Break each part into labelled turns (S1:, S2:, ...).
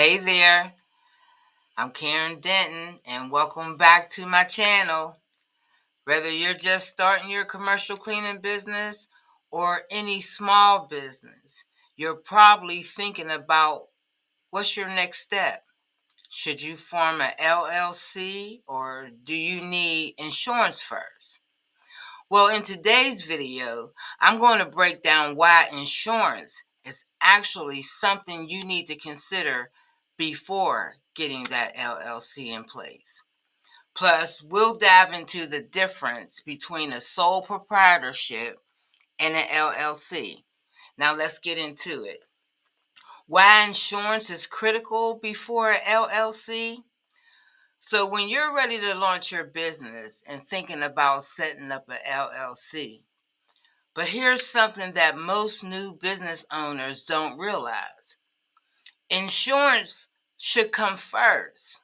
S1: Hey there, I'm Karen Denton, and welcome back to my channel. Whether you're just starting your commercial cleaning business or any small business, you're probably thinking about what's your next step. Should you form an LLC or do you need insurance first? Well, in today's video, I'm going to break down why insurance is actually something you need to consider before getting that LLC in place. Plus, we'll dive into the difference between a sole proprietorship and an LLC. Now, let's get into it. Why insurance is critical before an LLC? So, when you're ready to launch your business and thinking about setting up an LLC, but here's something that most new business owners don't realize. Insurance should come first.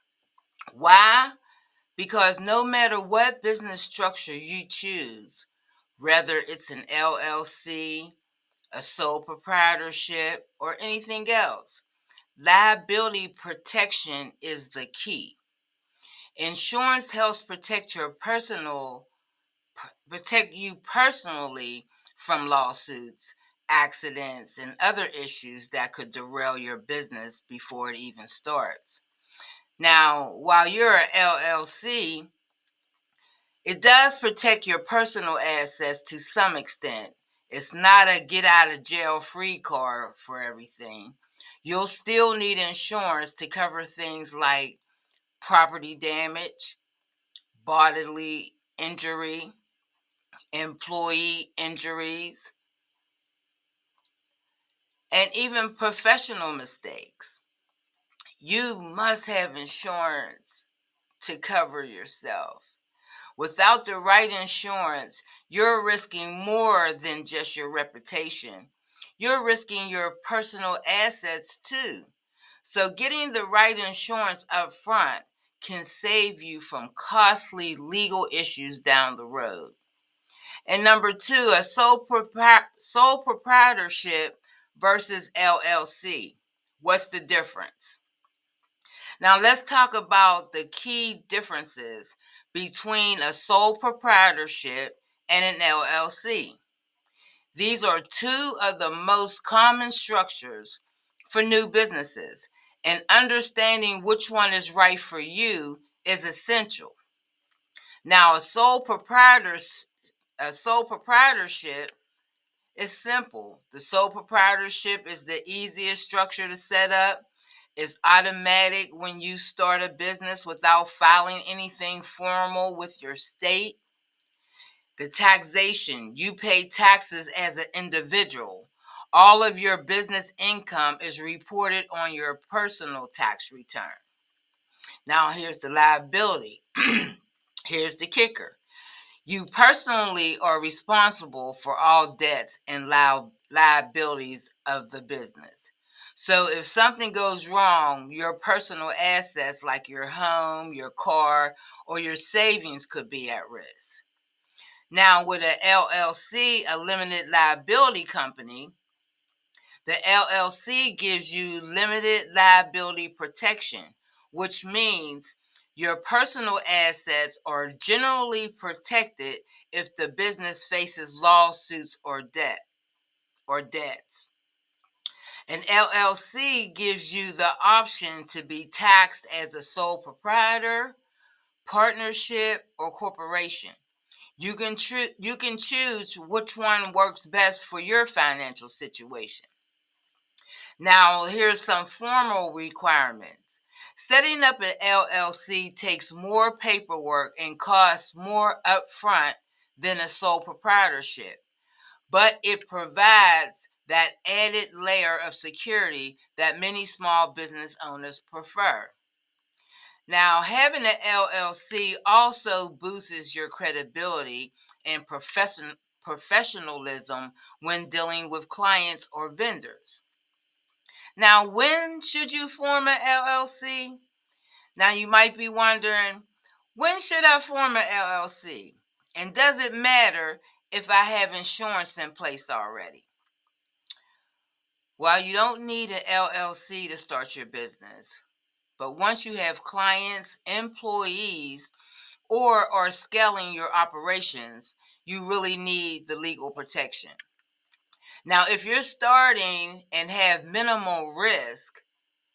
S1: Why? Because no matter what business structure you choose, whether it's an LLC, a sole proprietorship, or anything else, liability protection is the key. Insurance helps protect you personally from lawsuits, accidents, and other issues that could derail your business before it even starts. Now, while you're an LLC, it does protect your personal assets to some extent. It's not a get out of jail free card for everything. You'll still need insurance to cover things like property damage, bodily injury, employee injuries, and even professional mistakes. You must have insurance to cover yourself. Without the right insurance, you're risking more than just your reputation. You're risking your personal assets too. So getting the right insurance up front can save you from costly legal issues down the road. And number two, a sole proprietorship versus LLC. What's the difference? Now let's talk about the key differences between a sole proprietorship and an LLC. These are two of the most common structures for new businesses, and understanding which one is right for you is essential. Now, a sole proprietorship is simple. The sole proprietorship is the easiest structure to set up. It's automatic when you start a business without filing anything formal with your state. The taxation, you pay taxes as an individual. All of your business income is reported on your personal tax return. Now, here's the liability. Here's the kicker. You personally are responsible for all debts and liabilities of the business. So if something goes wrong, your personal assets like your home, your car, or your savings could be at risk. Now, with an LLC, a limited liability company, the LLC gives you limited liability protection, which means your personal assets are generally protected if the business faces lawsuits or debts. An LLC gives you the option to be taxed as a sole proprietor, partnership, or corporation. You can choose which one works best for your financial situation. Now, here's some formal requirements. Setting up an LLC takes more paperwork and costs more upfront than a sole proprietorship, but it provides that added layer of security that many small business owners prefer. Now, having an LLC also boosts your credibility and professionalism when dealing with clients or vendors. Now, when should you form an LLC? Now, you might be wondering, when should I form an LLC? And does it matter if I have insurance in place already? While you don't need an LLC to start your business, but once you have clients, employees, or are scaling your operations, you really need the legal protection. Now, if you're starting and have minimal risk,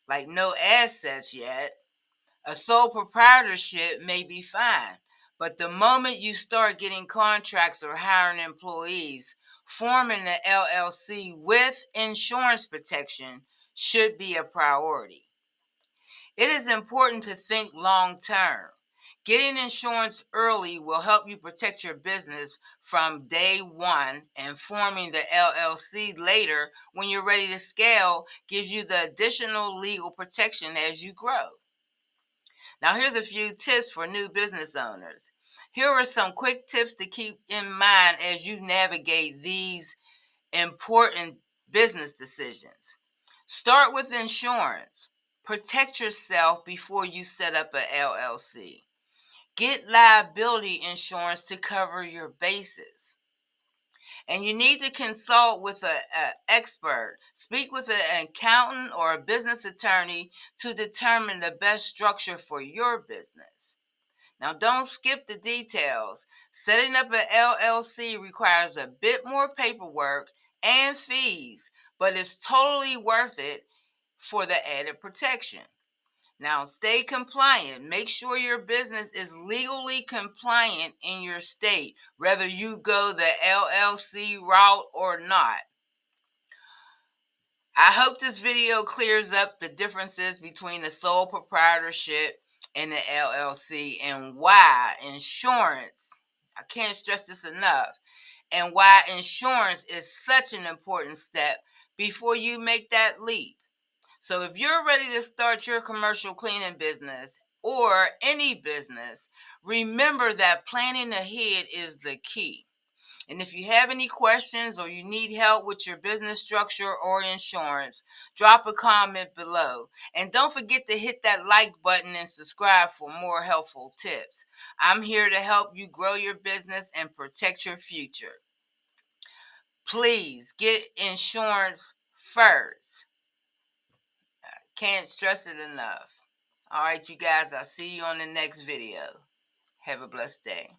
S1: like no assets yet, a sole proprietorship may be fine. But the moment you start getting contracts or hiring employees, forming an LLC with insurance protection should be a priority. It is important to think long term. Getting insurance early will help you protect your business from day one, and forming the LLC later when you're ready to scale gives you the additional legal protection as you grow. Now, here's a few tips for new business owners. Here are some quick tips to keep in mind as you navigate these important business decisions. Start with insurance. Protect yourself before you set up a LLC. Get liability insurance to cover your bases. And you need to consult with an expert. Speak with an accountant or a business attorney to determine the best structure for your business. Now, don't skip the details. Setting up an LLC requires a bit more paperwork and fees, but it's totally worth it for the added protection. Now, stay compliant. Make sure your business is legally compliant in your state, whether you go the LLC route or not. I hope this video clears up the differences between the sole proprietorship and the LLC, and why insurance, I can't stress this enough, and why insurance is such an important step before you make that leap. So if you're ready to start your commercial cleaning business or any business, remember that planning ahead is the key. And if you have any questions or you need help with your business structure or insurance, drop a comment below. And don't forget to hit that like button and subscribe for more helpful tips. I'm here to help you grow your business and protect your future. Please get insurance first. Can't stress it enough. All right, you guys, I'll see you on the next video. Have a blessed day.